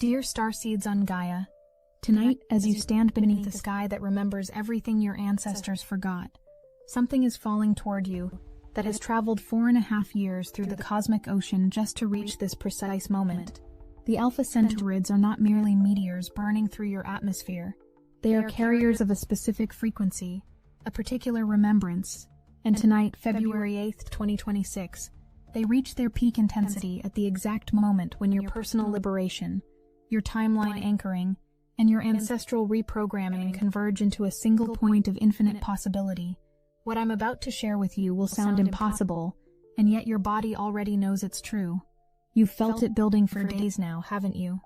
Dear Starseeds on Gaia, tonight, as you stand beneath a sky that remembers everything your ancestors forgot, something is falling toward you that has traveled 4.5 years through the cosmic ocean just to reach this precise moment. The Alpha Centaurids are not merely meteors burning through your atmosphere. They are carriers of a specific frequency, a particular remembrance, and tonight, February 8th, 2026, they reach their peak intensity at the exact moment when your personal liberation, your timeline anchoring, and your ancestral reprogramming converge into a single point of infinite possibility. What I'm about to share with you will sound impossible, and yet your body already knows it's true. You've felt it building for days now, haven't you?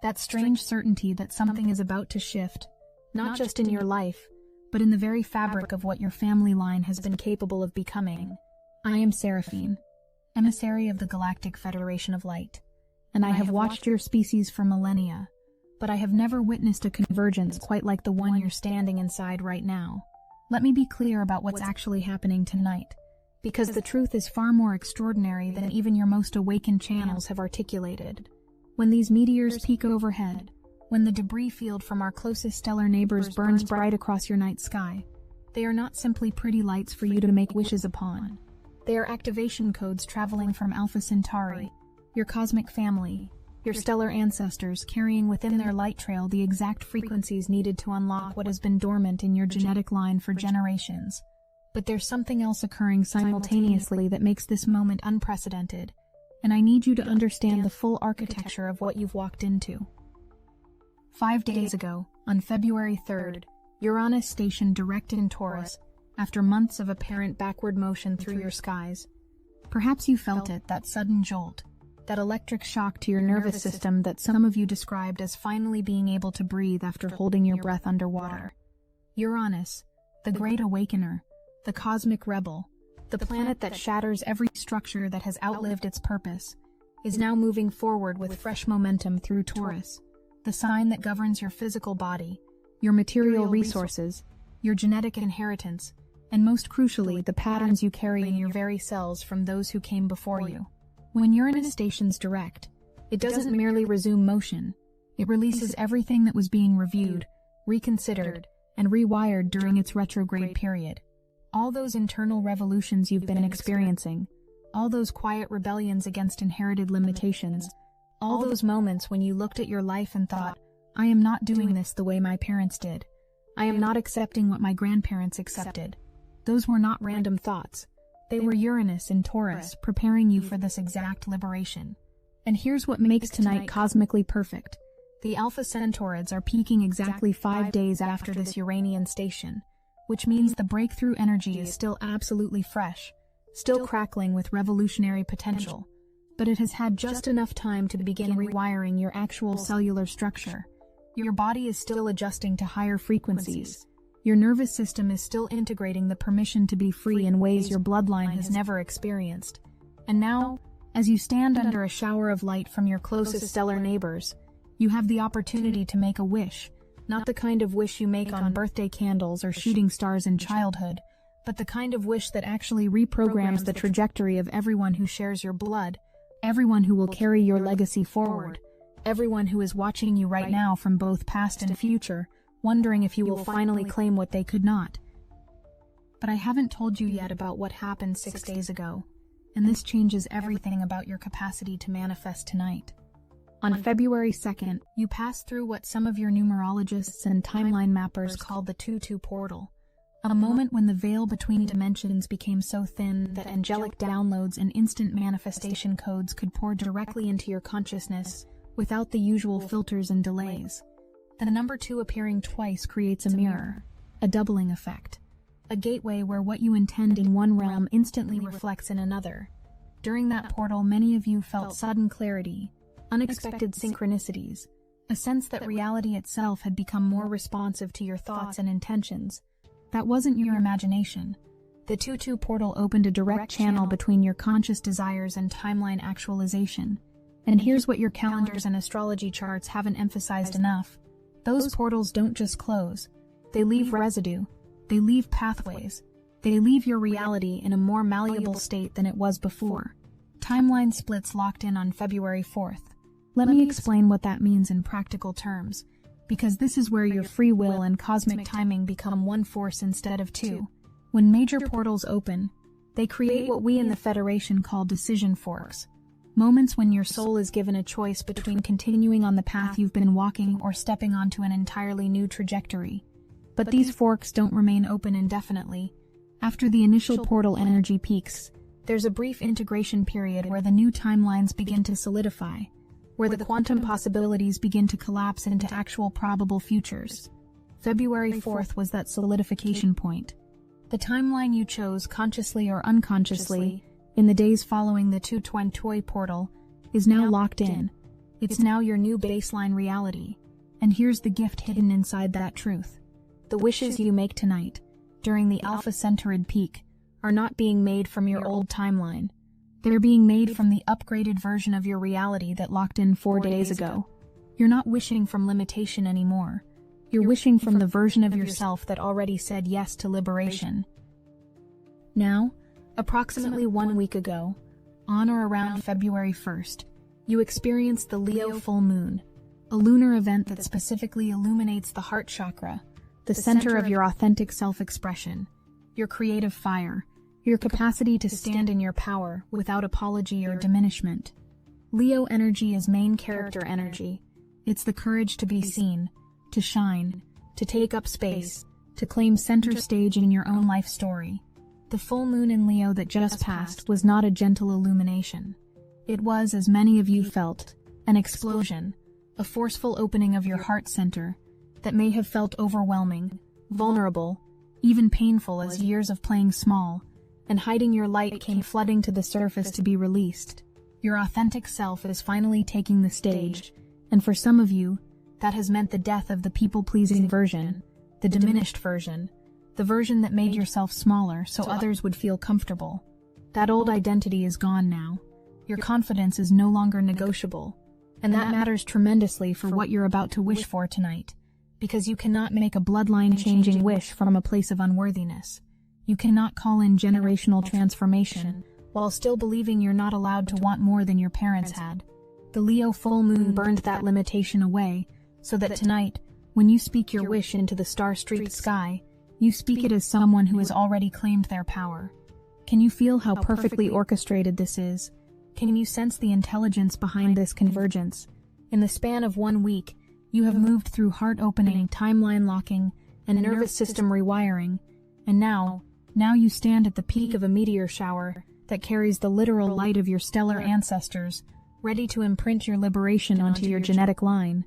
That strange certainty that something is about to shift, not just in your life, but in the very fabric of what your family line has been capable of becoming. I am Seraphine, emissary of the Galactic Federation of Light, and I have watched your species for millennia, but I have never witnessed a convergence quite like the one you're standing inside right now. Let me be clear about what's actually happening tonight, because the truth is far more extraordinary than even your most awakened channels have articulated. When these meteors peak overhead, when the debris field from our closest stellar neighbors burns bright across your night sky, they are not simply pretty lights for you to make wishes upon. They are activation codes traveling from Alpha Centauri, your cosmic family, your stellar ancestors carrying within their light trail the exact frequencies needed to unlock what has been dormant in your genetic line for generations. But there's something else occurring simultaneously that makes this moment unprecedented, and I need you to understand the full architecture of what you've walked into. 5 days ago, on February 3rd, Uranus stationed direct in Taurus after months of apparent backward motion through your skies. Perhaps you felt it, that sudden jolt, that electric shock to your nervous system that some of you described as finally being able to breathe after holding your breath underwater. Uranus, the great awakener, the cosmic rebel, the planet that shatters every structure that has outlived its purpose, is now moving forward with fresh momentum through Taurus, the sign that governs your physical body, your material resources, your genetic inheritance, and most crucially, the patterns you carry in your very cells from those who came before you. When Uranus stations direct, it doesn't merely resume motion, it releases everything that was being reviewed, reconsidered, and rewired during its retrograde period. All those internal revolutions you've been experiencing, all those quiet rebellions against inherited limitations, all those moments when you looked at your life and thought, I am not doing this the way my parents did. I am not accepting what my grandparents accepted. Those were not random thoughts. They were Uranus in Taurus preparing you for this exact liberation. And here's what makes tonight cosmically perfect. The Alpha Centaurids are peaking exactly 5 days after this Uranian station, which means the breakthrough energy is still absolutely fresh, still crackling with revolutionary potential, but it has had just enough time to begin rewiring your actual cellular structure. Your body is still adjusting to higher frequencies. Your nervous system is still integrating the permission to be free in ways your bloodline has never experienced. And now, as you stand under a shower of light from your closest stellar neighbors, you have the opportunity to make a wish, not the kind of wish you make on birthday candles or shooting stars in childhood, but the kind of wish that actually reprograms the trajectory of everyone who shares your blood, everyone who will carry your legacy forward, everyone who is watching you right now from both past and future, wondering if you will finally claim what they could not. But I haven't told you yet about what happened 6 days ago, and this changes everything about your capacity to manifest tonight. On February 2nd, you passed through what some of your numerologists and timeline mappers call the 2-2 portal, a moment when the veil between dimensions became so thin that angelic downloads and instant manifestation codes could pour directly into your consciousness without the usual filters and delays. The number 2 appearing twice creates a mirror, a doubling effect, a gateway where what you intend in one realm instantly reflects in another. During that portal, many of you felt sudden clarity, unexpected synchronicities, a sense that reality itself had become more responsive to your thoughts and intentions. That wasn't your imagination. The 2-2 portal opened a direct channel between your conscious desires and timeline actualization. And here's what your calendars and astrology charts haven't emphasized enough. Those portals don't just close. They leave residue. They leave pathways. They leave your reality in a more malleable state than it was before. Timeline splits locked in on February 4th. Let me explain what that means in practical terms, because this is where your free will and cosmic timing become one force instead of two. When major portals open, they create what we in the Federation call decision forks. Moments when your soul is given a choice between continuing on the path you've been walking or stepping onto an entirely new trajectory. But these forks don't remain open indefinitely. After the initial portal energy peaks, there's a brief integration period where the new timelines begin to solidify, where the quantum possibilities begin to collapse into actual probable futures. February 4th was that solidification point. The timeline you chose, consciously or unconsciously, in the days following the 220 portal, is now locked in. It's now your new baseline reality. And here's the gift hidden inside that truth. The wishes you make tonight, during the Alpha Centauride peak, are not being made from your old timeline. They're being made from the upgraded version of your reality that locked in 4 days ago. You're not wishing from limitation anymore. You're wishing from the version of yourself that already said yes to liberation. Now, approximately 1 week ago, on or around February 1st, you experienced the Leo full moon, a lunar event that specifically illuminates the heart chakra, the center of your authentic self-expression, your creative fire, your capacity to stand in your power without apology or diminishment. Leo energy is main character energy. It's the courage to be seen, to shine, to take up space, to claim center stage in your own life story. The full moon in Leo that just passed was not a gentle illumination. It was, as many of you felt, an explosion, a forceful opening of your heart center that may have felt overwhelming, vulnerable, even painful as years of playing small and hiding your light came flooding to the surface to be released. Your authentic self is finally taking the stage, and for some of you, that has meant the death of the people-pleasing version, the diminished version, the version that made yourself smaller so others would feel comfortable. That old identity is gone now. Your confidence is no longer negotiable, and that matters tremendously for what you're about to wish for tonight, because you cannot make a bloodline-changing wish from a place of unworthiness. You cannot call in generational transformation while still believing you're not allowed to want more than your parents had. The Leo full moon burned that limitation away, so that tonight, when you speak your wish into the star-streaked sky, you speak it as someone who has already claimed their power. Can you feel how perfectly orchestrated this is? Can you sense the intelligence behind this convergence? In the span of 1 week, you have moved through heart-opening, timeline-locking, and nervous system rewiring, and now you stand at the peak of a meteor shower that carries the literal light of your stellar ancestors, ready to imprint your liberation onto your genetic line.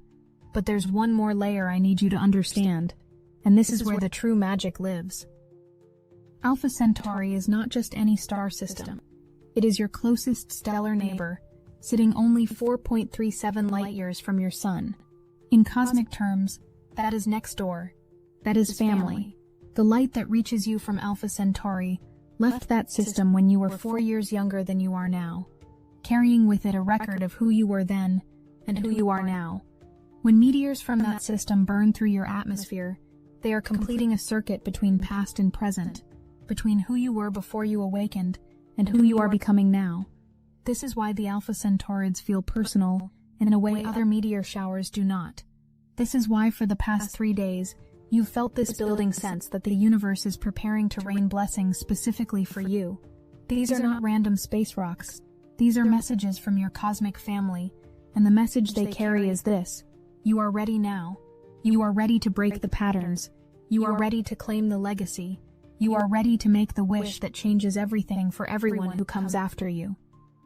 But there's one more layer I need you to understand, and this is where the true magic lives. Alpha Centauri is not just any star system. It is your closest stellar neighbor, sitting only 4.37 light-years from your sun. In cosmic terms, that is next door. That is family. The light that reaches you from Alpha Centauri left that system when you were 4 years younger than you are now, carrying with it a record of who you were then and who you are now. When meteors from that system burn through your atmosphere, they are completing a circuit between past and present, between who you were before you awakened and who you are becoming now. This is why the Alpha Centaurids feel personal in a way other meteor showers do not. This is why for the past 3 days, you've felt this building sense that the universe is preparing to rain blessings specifically for you. These are not random space rocks. These are messages from your cosmic family, and the message they carry is this: you are ready now. You are ready to break the patterns. You are ready to claim the legacy. You are ready to make the wish that changes everything for everyone who comes after you.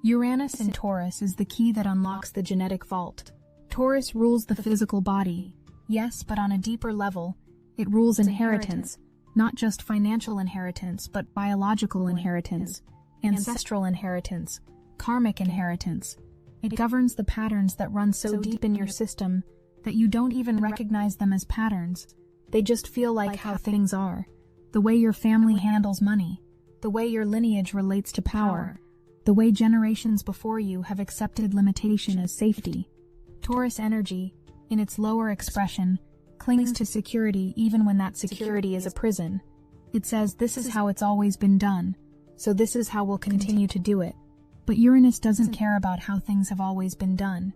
Uranus in Taurus is the key that unlocks the genetic vault. Taurus rules the physical body, yes, but on a deeper level, it rules inheritance, not just financial inheritance, but biological inheritance, ancestral inheritance, karmic inheritance. It governs the patterns that run so deep in your system that you don't even recognize them as patterns. They just feel like how things are. The way your family handles money, the way your lineage relates to power, the way generations before you have accepted limitation as safety. Taurus energy, in its lower expression, clings to security even when that security is a prison. It says this is how it's always been done, so this is how we'll continue to do it. But Uranus doesn't care about how things have always been done.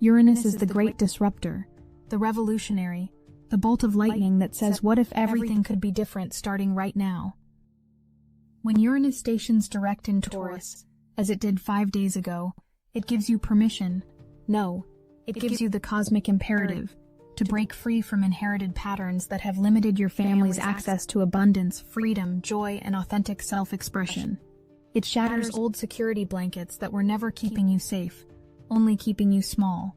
Uranus is the great disruptor, the revolutionary, the bolt of lightning that says, what if everything could be different starting right now? When Uranus stations direct in Taurus, as it did 5 days ago, it gives you permission. No, it gives you the cosmic imperative to break free from inherited patterns that have limited your family's access to abundance, freedom, joy, and authentic self-expression. It shatters old security blankets that were never keeping you safe, only keeping you small.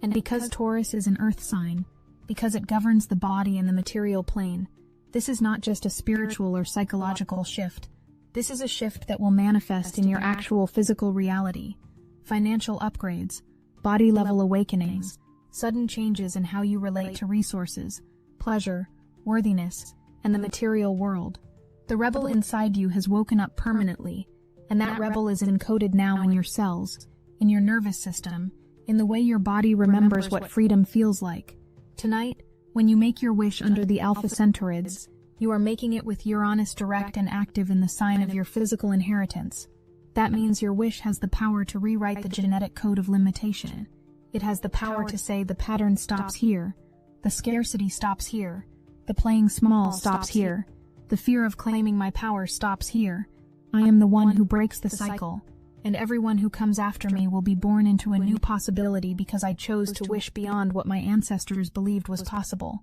And because Taurus is an earth sign, because it governs the body and the material plane, this is not just a spiritual or psychological shift. This is a shift that will manifest in your actual physical reality. Financial upgrades, body-level awakenings, sudden changes in how you relate to resources, pleasure, worthiness, and the material world. The rebel inside you has woken up permanently, and that rebel is encoded now in your cells, in your nervous system, in the way your body remembers what freedom feels like. Tonight, when you make your wish under the Alpha Centaurids, you are making it with Uranus direct and active in the sign of your physical inheritance. That means your wish has the power to rewrite the genetic code of limitation. It has the power to say the pattern stops here, the scarcity stops here, the playing small stops here, the fear of claiming my power stops here. I am the one who breaks the cycle, and everyone who comes after me will be born into a new possibility because I chose to wish beyond what my ancestors believed was possible.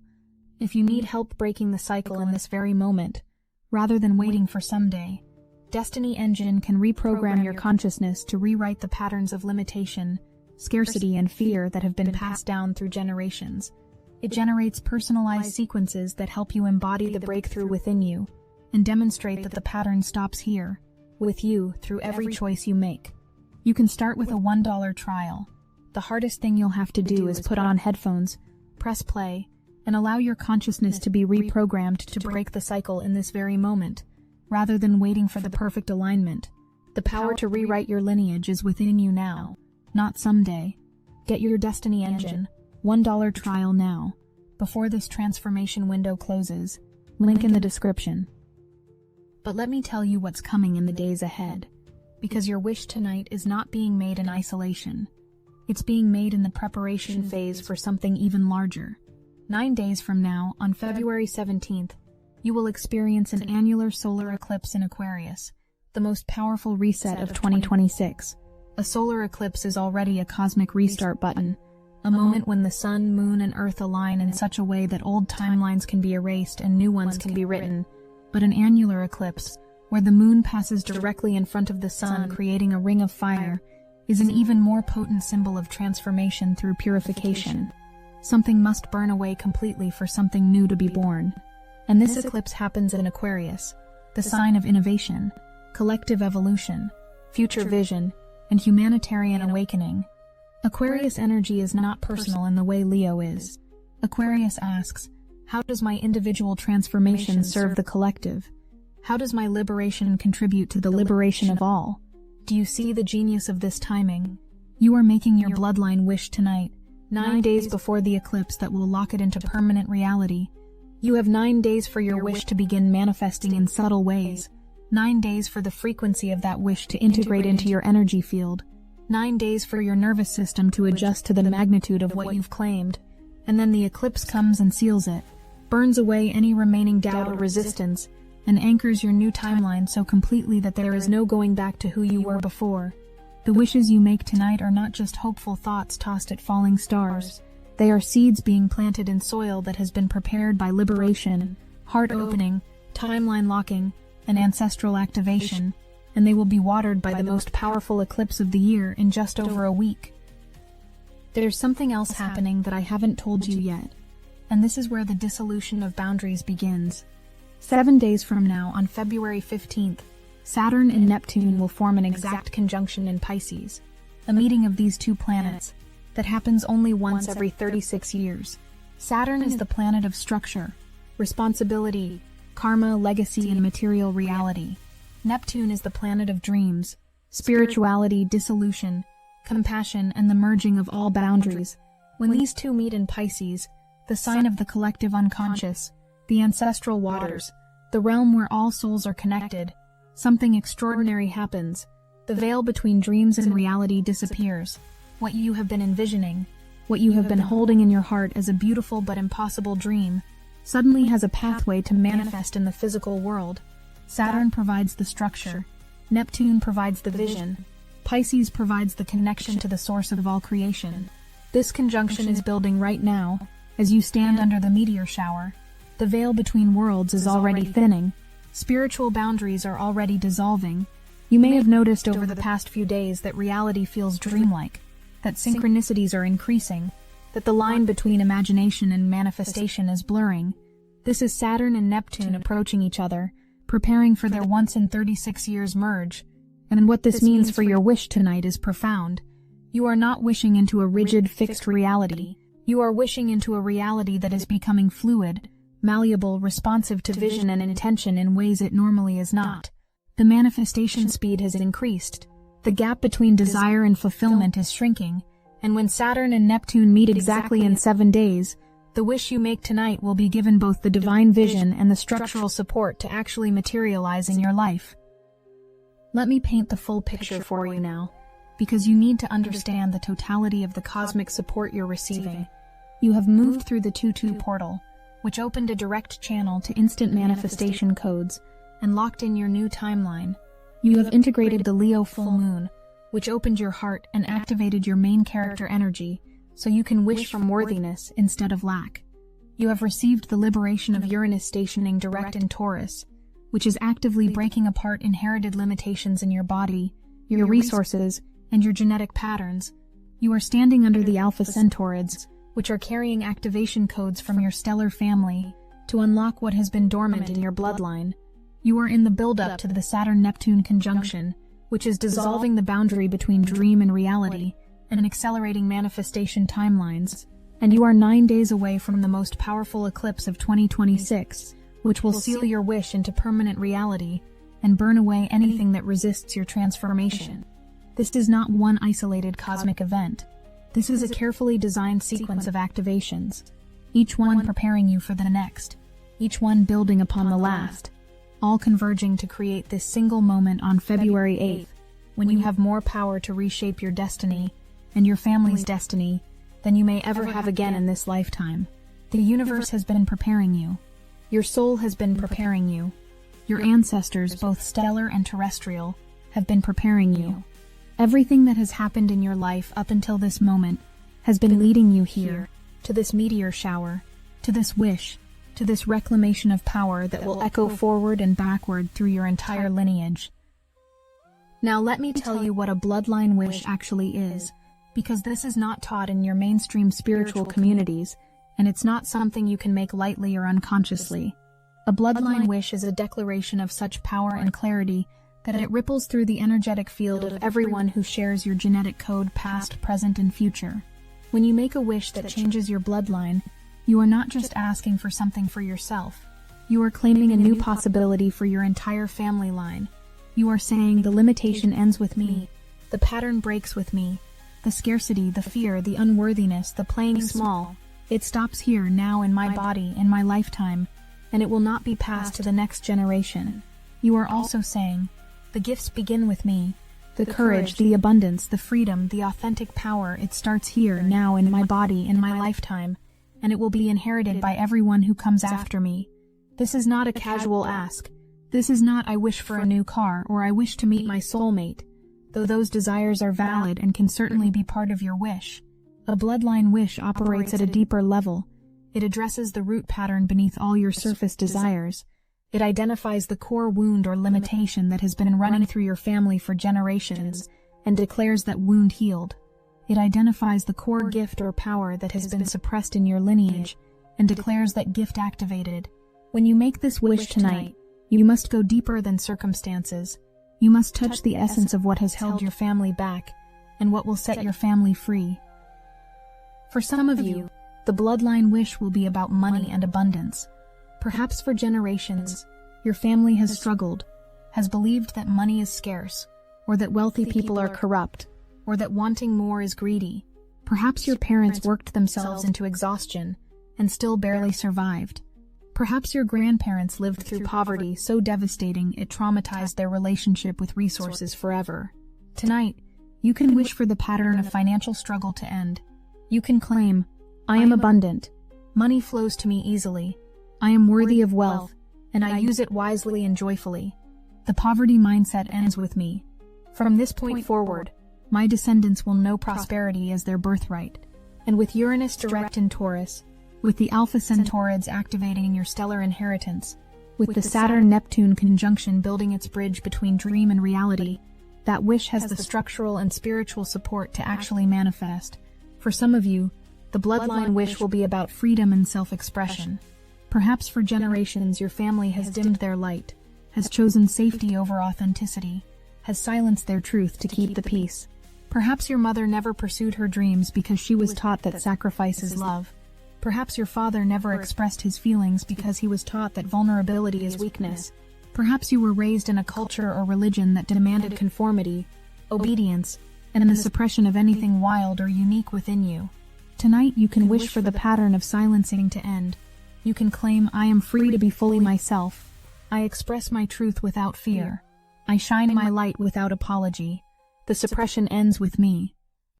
If you need help breaking the cycle in this very moment, rather than waiting for someday, Destiny Engine can reprogram your consciousness to rewrite the patterns of limitation, scarcity, and fear that have been passed down through generations. It generates personalized sequences that help you embody the breakthrough within you and demonstrate that the pattern stops here, with you, through every choice you make. You can start with a $1 trial. The hardest thing you'll have to do is put on headphones, press play, and allow your consciousness to be reprogrammed to break the cycle in this very moment, rather than waiting for the perfect alignment. The power to rewrite your lineage is within you now, not someday. Get your Destiny Engine $1 trial now, before this transformation window closes. Link in the description. But let me tell you what's coming in the days ahead, because your wish tonight is not being made in isolation. It's being made in the preparation phase for something even larger. 9 days from now, on February 17th, you will experience an annular solar eclipse in Aquarius, the most powerful reset of 2026. A solar eclipse is already a cosmic restart button, a moment when the sun, moon, and earth align in such a way that old timelines can be erased and new ones can be written. But an annular eclipse, where the moon passes directly in front of the sun, creating a ring of fire, is an even more potent symbol of transformation through purification. Something must burn away completely for something new to be born. And this eclipse happens in Aquarius, the sign of innovation, collective evolution, future vision, and humanitarian awakening. Aquarius energy is not personal in the way Leo is. Aquarius asks, how does my individual transformation serve the collective? How does my liberation contribute to the liberation of all? Do you see the genius of this timing? You are making your bloodline wish tonight, 9 days before the eclipse that will lock it into permanent reality. You have 9 days for your wish to begin manifesting in subtle ways. 9 days for the frequency of that wish to integrate into your energy field. 9 days for your nervous system to adjust to the magnitude of what you've claimed. And then the eclipse comes and seals it, burns away any remaining doubt or resistance, and anchors your new timeline so completely that there is no going back to who you were before. The wishes you make tonight are not just hopeful thoughts tossed at falling stars. They are seeds being planted in soil that has been prepared by liberation, heart opening, timeline locking, and ancestral activation, and they will be watered by the most powerful eclipse of the year in just over a week. There's something else happening that I haven't told you yet, and this is where the dissolution of boundaries begins. 7 days from now, on February 15th, Saturn and Neptune will form an exact conjunction in Pisces, a meeting of these two planets that happens only once every 36 years. Saturn is the planet of structure, responsibility, karma, legacy, and material reality. Neptune is the planet of dreams, spirituality, dissolution, compassion, and the merging of all boundaries. When these two meet in Pisces, the sign of the collective unconscious, the ancestral waters, the realm where all souls are connected, something extraordinary happens. The veil between dreams and reality disappears. What you have been envisioning, What you have been holding in your heart as a beautiful but impossible dream suddenly has a pathway to manifest in the physical world. Saturn provides the structure, Neptune provides the vision, Pisces provides the connection to the source of all creation. This conjunction is building right now, as you stand under the meteor shower. The veil between worlds is already thinning. Spiritual boundaries are already dissolving. You may have noticed over the past few days that reality feels dreamlike, that synchronicities are increasing, that the line between imagination and manifestation is blurring. This is Saturn and Neptune approaching each other, preparing for their once-in-36 years merge. And what this means for your wish tonight is profound. You are not wishing into a rigid, fixed reality. You are wishing into a reality that is becoming fluid, malleable, responsive to vision and intention in ways it normally is not. The manifestation speed has increased. The gap between desire and fulfillment is shrinking. And when Saturn and Neptune meet exactly in 7 days, the wish you make tonight will be given both the divine vision and the structural support to actually materialize in your life. Let me paint the full picture for you now, because you need to understand the totality of the cosmic support you're receiving. You have moved through the 2-2 portal, which opened a direct channel to instant manifestation codes and locked in your new timeline. You have integrated the Leo full moon, which opened your heart and activated your main character energy, so you can wish from worthiness instead of lack. You have received the liberation of Uranus stationing direct in Taurus, which is actively breaking apart inherited limitations in your body, your resources, and your genetic patterns. You are standing under the Alpha Centaurids, which are carrying activation codes from your stellar family to unlock what has been dormant in your bloodline. You are in the build-up to the Saturn-Neptune conjunction, which is dissolving the boundary between dream and reality and accelerating manifestation timelines. And you are 9 days away from the most powerful eclipse of 2026, which will seal your wish into permanent reality and burn away anything that resists your transformation. This is not one isolated cosmic event. This is a carefully designed sequence of activations, each one preparing you for the next, each one building upon the last, all converging to create this single moment on February 8th, when you have more power to reshape your destiny and your family's destiny than you may ever have again in this lifetime. The universe has been preparing you. Your soul has been preparing you. Your ancestors, both stellar and terrestrial, have been preparing you. Everything that has happened in your life up until this moment has been leading you here, to this meteor shower, to this wish, to this reclamation of power that will echo forward and backward through your entire lineage. Now let me tell you what a bloodline wish actually is, because this is not taught in your mainstream spiritual communities, and it's not something you can make lightly or unconsciously. A bloodline wish is a declaration of such power and clarity that it ripples through the energetic field of everyone who shares your genetic code, past, present, and future. When you make a wish that changes your bloodline, you are not just asking for something for yourself. You are claiming a new possibility for your entire family line. You are saying, the limitation ends with me. The pattern breaks with me. The scarcity, the fear, the unworthiness, the playing small. It stops here, now, in my body, in my lifetime, and it will not be passed to the next generation. You are also saying, the gifts begin with me. The courage, the abundance, the freedom, the authentic power, it starts here, now, in my body, in my lifetime, and it will be inherited by everyone who comes after me. This is not a casual ask. This is not, I wish for a new car, or I wish to meet my soulmate, though those desires are valid and can certainly be part of your wish. A bloodline wish operates at a deeper level. It addresses the root pattern beneath all your surface desires. It identifies the core wound or limitation that has been running through your family for generations and declares that wound healed. It identifies the core gift or power that has been suppressed in your lineage and declares that gift activated. When you make this wish tonight, you must go deeper than circumstances. You must touch the essence of what has held your family back and what will set your family free. For some of you, the bloodline wish will be about money and abundance. Perhaps for generations, your family has struggled, has believed that money is scarce, or that wealthy people are corrupt, or that wanting more is greedy. Perhaps your parents worked themselves into exhaustion and still barely survived. Perhaps your grandparents lived through poverty so devastating it traumatized their relationship with resources forever. Tonight, you can wish for the pattern of financial struggle to end. You can claim, I am abundant. Money flows to me easily. I am worthy of wealth, and I use it wisely and joyfully. The poverty mindset ends with me. From this point forward, my descendants will know prosperity as their birthright. And with Uranus direct in Taurus, with the Alpha Centaurids activating your stellar inheritance, with the Saturn-Neptune conjunction building its bridge between dream and reality, that wish has the structural and spiritual support to actually manifest. For some of you, the bloodline wish will be about freedom and self-expression. Perhaps for generations your family has dimmed their light, has chosen safety over authenticity, has silenced their truth to keep the peace. Perhaps your mother never pursued her dreams because she was taught that sacrifice is love. Perhaps your father never expressed his feelings because he was taught that vulnerability is weakness. Perhaps you were raised in a culture or religion that demanded conformity, obedience, and the suppression of anything wild or unique within you. Tonight you can wish for the pattern of silencing to end. You can claim, I am free to be fully myself. I express my truth without fear. I shine my light without apology. The suppression ends with me.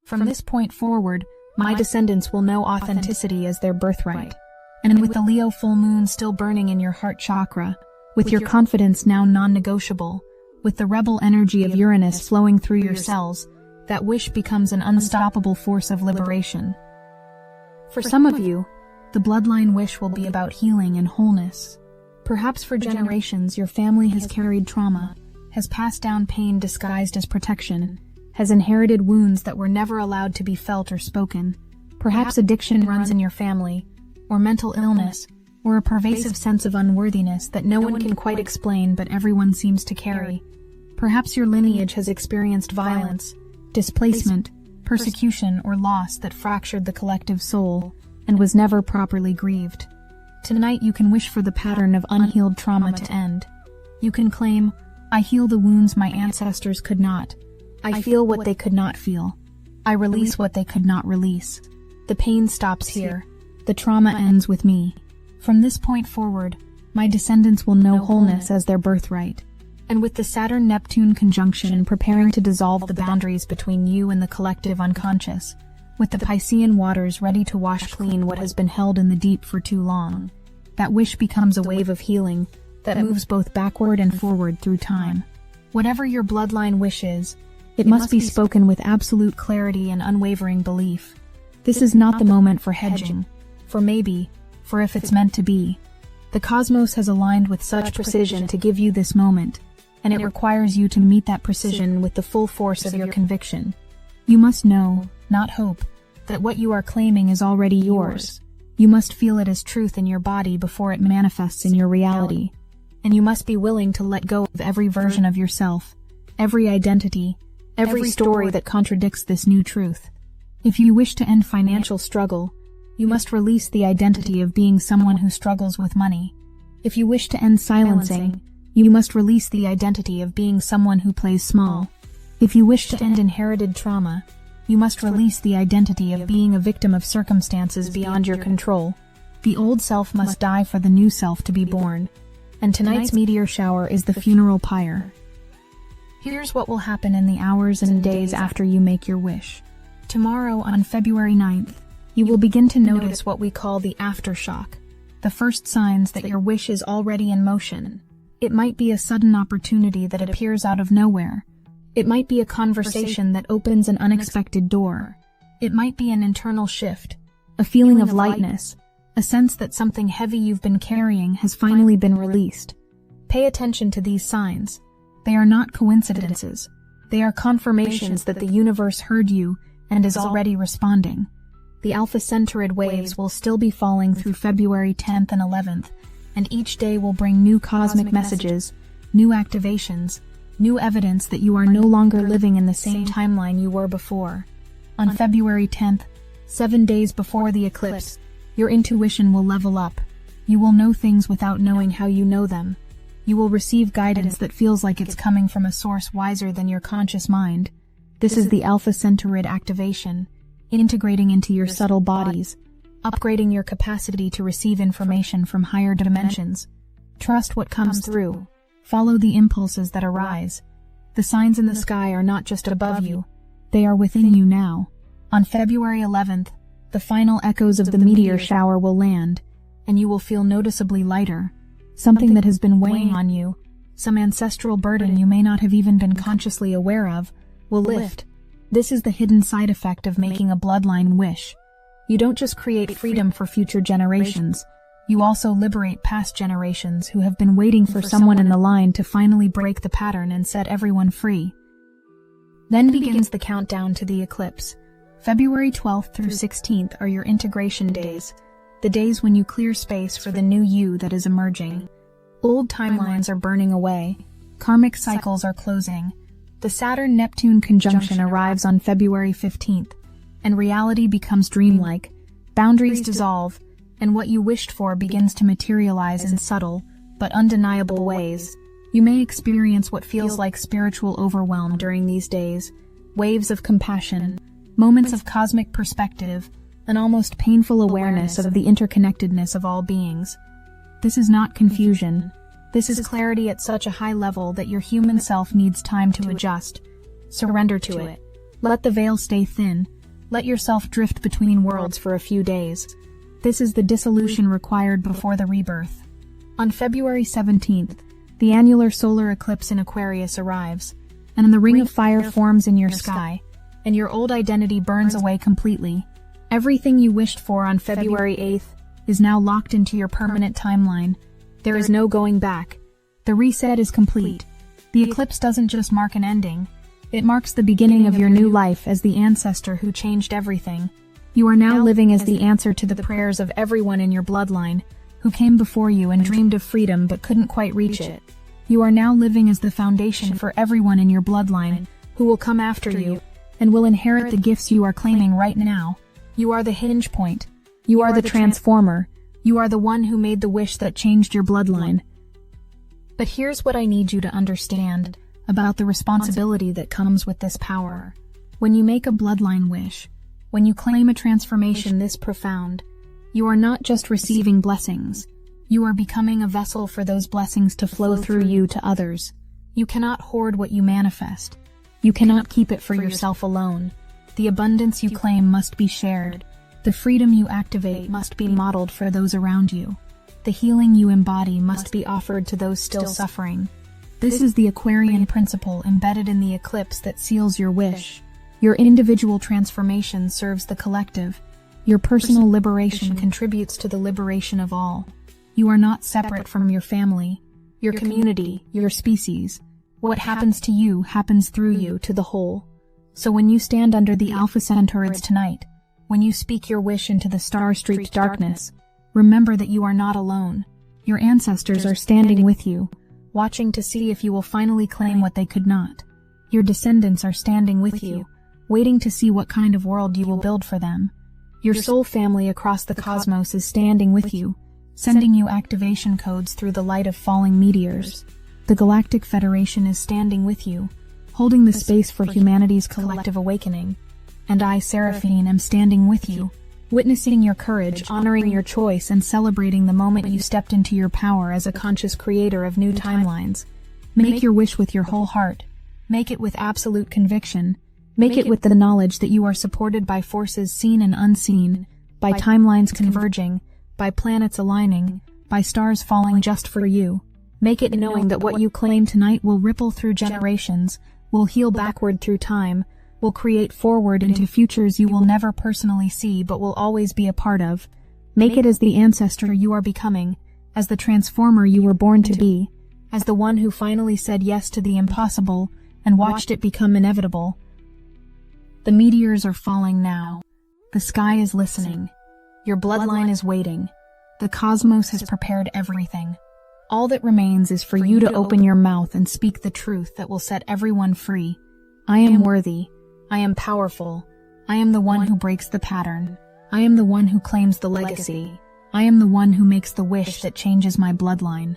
From this point forward, my descendants will know authenticity as their birthright. And with the Leo full moon still burning in your heart chakra, with your confidence now non-negotiable, with the rebel energy of Uranus flowing through your cells, that wish becomes an unstoppable force of liberation. For some of you, the bloodline wish will be about healing and wholeness. Perhaps for generations your family has carried trauma, has passed down pain disguised as protection, has inherited wounds that were never allowed to be felt or spoken. Perhaps addiction runs in your family, or mental illness, or a pervasive sense of unworthiness that no one can quite explain but everyone seems to carry. Perhaps your lineage has experienced violence, displacement, persecution, or loss that fractured the collective soul and was never properly grieved. Tonight you can wish for the pattern of unhealed trauma to end. You can claim, I heal the wounds my ancestors could not. I feel what they could not feel. I release what they could not release. The pain stops here. The trauma ends with me. From this point forward, my descendants will know wholeness as their birthright. And with the Saturn-Neptune conjunction preparing to dissolve the boundaries between you and the collective unconscious, with the Piscean waters ready to wash clean what has been held in the deep for too long, that wish becomes a wave of healing that moves both backward and forward through time. Whatever your bloodline wish is, it must be spoken with absolute clarity and unwavering belief. This is not the moment for hedging, for maybe, for if it's meant to be. The cosmos has aligned with such precision to give you this moment, and it requires you to meet that precision with the full force of your conviction. You must know, not hope, that what you are claiming is already yours. You must feel it as truth in your body before it manifests in your reality. And you must be willing to let go of every version of yourself, every identity, every story that contradicts this new truth. If you wish to end financial struggle, you must release the identity of being someone who struggles with money. If you wish to end silencing, you must release the identity of being someone who plays small. If you wish to end inherited trauma, you must release the identity of being a victim of circumstances beyond your control. The old self must die for the new self to be born. And tonight's meteor shower is the funeral pyre. Here's what will happen in the hours and days after you make your wish. Tomorrow, on February 9th, you will begin to notice what we call the aftershock, the first signs that your wish is already in motion. It might be a sudden opportunity that appears out of nowhere. It might be a conversation that opens an unexpected door. It might be an internal shift, a feeling of lightness, a sense that something heavy you've been carrying has finally been released. Pay attention to these signs. They are not coincidences. They are confirmations that the universe heard you and is already responding. The Alpha Centauride waves will still be falling through February 10th and 11th, and each day will bring new cosmic messages, new activations, new evidence that you are no longer living in the same timeline you were before. On February 10th, 7 days before the eclipse, your intuition will level up. You will know things without knowing how you know them. You will receive guidance that feels like it's coming from a source wiser than your conscious mind. This is the Alpha Centauride activation, integrating into your subtle bodies, upgrading your capacity to receive information from higher dimensions. Trust what comes through. Follow the impulses that arise. The signs in the sky are not just above you. They are within you now. On February 11th, The final echoes of the meteor shower will land, and you will feel noticeably lighter. Something that has been weighing on you, some ancestral burden you may not have even been consciously aware of, will lift. This is the hidden side effect of making a bloodline wish. You don't just create freedom for future generations, you also liberate past generations who have been waiting for someone in the line to finally break the pattern and set everyone free. Then begins the countdown to the eclipse. February 12th through 16th are your integration days, the days when you clear space for the new you that is emerging. Old timelines are burning away, karmic cycles are closing. The Saturn-Neptune conjunction arrives on February 15th, and reality becomes dreamlike. Boundaries dissolve, and what you wished for begins to materialize in subtle, but undeniable ways. You may experience what feels like spiritual overwhelm during these days, waves of compassion, moments of cosmic perspective, an almost painful awareness of the interconnectedness of all beings. This is not confusion. This is clarity at such a high level that your human self needs time to adjust. Surrender to it. Let the veil stay thin. Let yourself drift between worlds for a few days. This is the dissolution required before the rebirth. On February 17th, the annular solar eclipse in Aquarius arrives, and the ring of fire forms in your sky, and your old identity burns away completely. Everything you wished for on February 8th is now locked into your permanent timeline. There is no going back. The reset is complete. The eclipse doesn't just mark an ending, it marks the beginning of your new life as the ancestor who changed everything. You are now living as the answer to the prayers of everyone in your bloodline, who came before you and dreamed of freedom but couldn't quite reach it. You are now living as the foundation for everyone in your bloodline, who will come after you, and will inherit the gifts you are claiming right now. You are the hinge point. You are the transformer. You are the one who made the wish that changed your bloodline. But here's what I need you to understand about the responsibility that comes with this power. When you make a bloodline wish, when you claim a transformation this profound, you are not just receiving blessings. You are becoming a vessel for those blessings to flow through you to others. You cannot hoard what you manifest. You cannot keep it for yourself alone. The abundance you claim must be shared. The freedom you activate must be modeled for those around you. The healing you embody must be offered to those still suffering. This is the Aquarian principle embedded in the eclipse that seals your wish. Your individual transformation serves the collective. Your personal liberation contributes to the liberation of all. You are not separate from your family, your community, your species. What happens to you happens through you to the whole. So when you stand under the Alpha Centaurids tonight, when you speak your wish into the star-streaked darkness, remember that you are not alone. Your ancestors are standing with you, watching to see if you will finally claim what they could not. Your descendants are standing with you, waiting to see what kind of world you will build for them. Your soul family across the cosmos is standing with you, sending you activation codes through the light of falling meteors. The Galactic Federation is standing with you, holding the space for humanity's collective awakening. And I, Seraphine, am standing with you, witnessing your courage, honoring your choice, and celebrating the moment you stepped into your power as a conscious creator of new timelines. Make your wish with your whole heart. Make it with absolute conviction. Make it with the knowledge that you are supported by forces seen and unseen, by timelines converging, by planets aligning, by stars falling just for you. Make it knowing that what you claim tonight will ripple through generations, will heal backward through time, will create forward into futures you will never personally see but will always be a part of. Make it as the ancestor you are becoming, as the transformer you were born to be, as the one who finally said yes to the impossible and watched it become inevitable. The meteors are falling now. The sky is listening. Your bloodline is waiting. The cosmos has prepared everything. All that remains is for you to open your mouth and speak the truth that will set everyone free. I am worthy. I am powerful. I am the one who breaks the pattern. I am the one who claims the legacy. I am the one who makes the wish that changes my bloodline.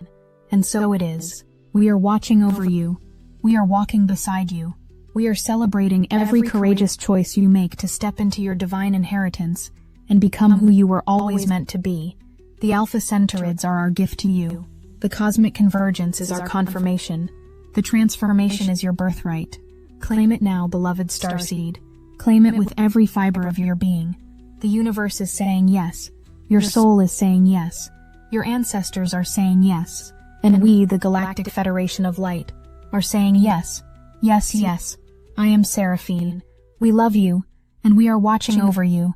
And so it is. We are watching over you. We are walking beside you. We are celebrating every courageous choice you make to step into your divine inheritance and become who you were always meant to be. The Alpha Centaurids are our gift to you. The cosmic convergence is our confirmation. The transformation is your birthright. Claim it now, beloved starseed. Claim it with every fiber of your being. The universe is saying yes. Your soul is saying yes. Your ancestors are saying yes. And we, the Galactic Federation of Light, are saying yes. Yes, yes. I am Seraphine. We love you, and we are watching over you.